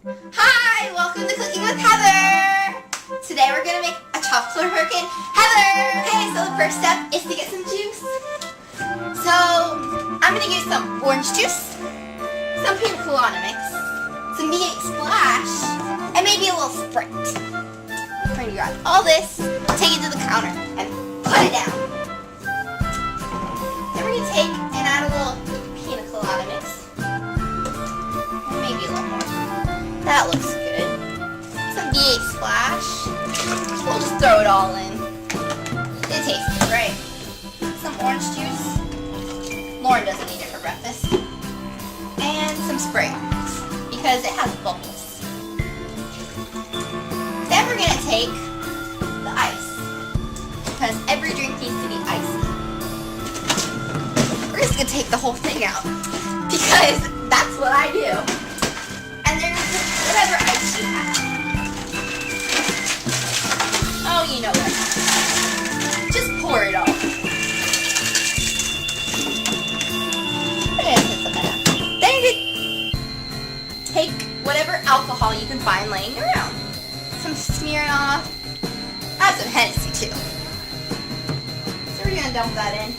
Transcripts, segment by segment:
Hi, welcome to Cooking with Heather. Today we're gonna make a chocolate hurricane. Heather. Okay, so the first step is to get some juice. So I'm gonna use some orange juice, some pina colada mix, some V8 splash, and maybe a little Sprite. We're gonna grab all this, take it to the counter, and put it down. Then we're gonna take and add a little pina colada mix. Maybe a little more. That looks good. Some V8 splash. We'll just throw it all in. It tastes good, right? Some orange juice. Lauren doesn't eat it for breakfast. And some Sprite because it has bubbles. Then we're gonna take the ice because every drink needs to be icy. We're just gonna take the whole thing out because that's what I do. And then put whatever ice you have. Oh, you know what? Just pour it all. Then you could take whatever alcohol you can find laying around. Some Smirnoff. I have some Hennessy too. So we're gonna dump that in.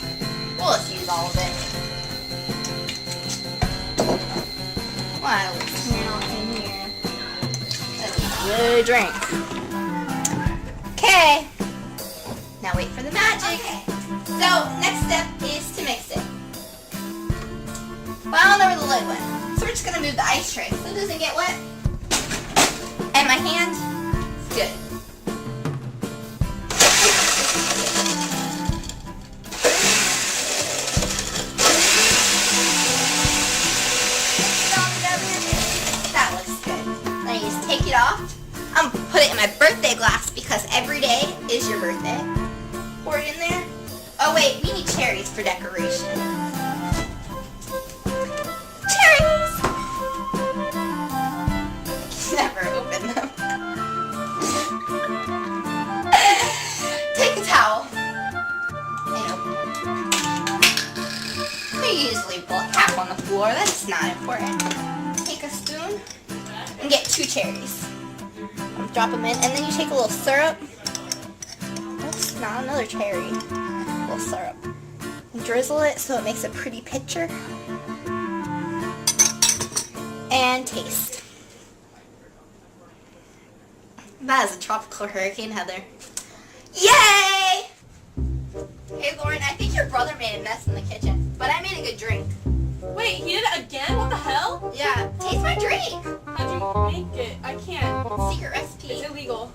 We'll just use all of it. Wow, Smirnoff in here. That's a good drink. Okay. Now wait for the magic. Okay. So next step is to mix it. But I don't know where the lid went. So we're just gonna move the ice tray so it doesn't get wet. And my hand is good. That looks good. Then you just take it off. I'm gonna put it in my birthday glass because every day is your birthday. Pour it in there. Oh wait, we need cherries for decoration. Cherries! Never open them. Take a towel and open them. We usually put half on the floor. That's not important. Take a spoon and get 2 cherries. Drop them in, and then you take a little syrup. Oops, not another cherry. A little syrup. And drizzle it so it makes a pretty picture. And taste. That is a tropical hurricane, Heather. Yay! Hey, Lauren, I think your brother made a mess in the kitchen, but I made a good drink. Wait, he did it again? What the hell? Yeah, taste my drink. How'd you make it? I can't. Secret recipe. It's illegal.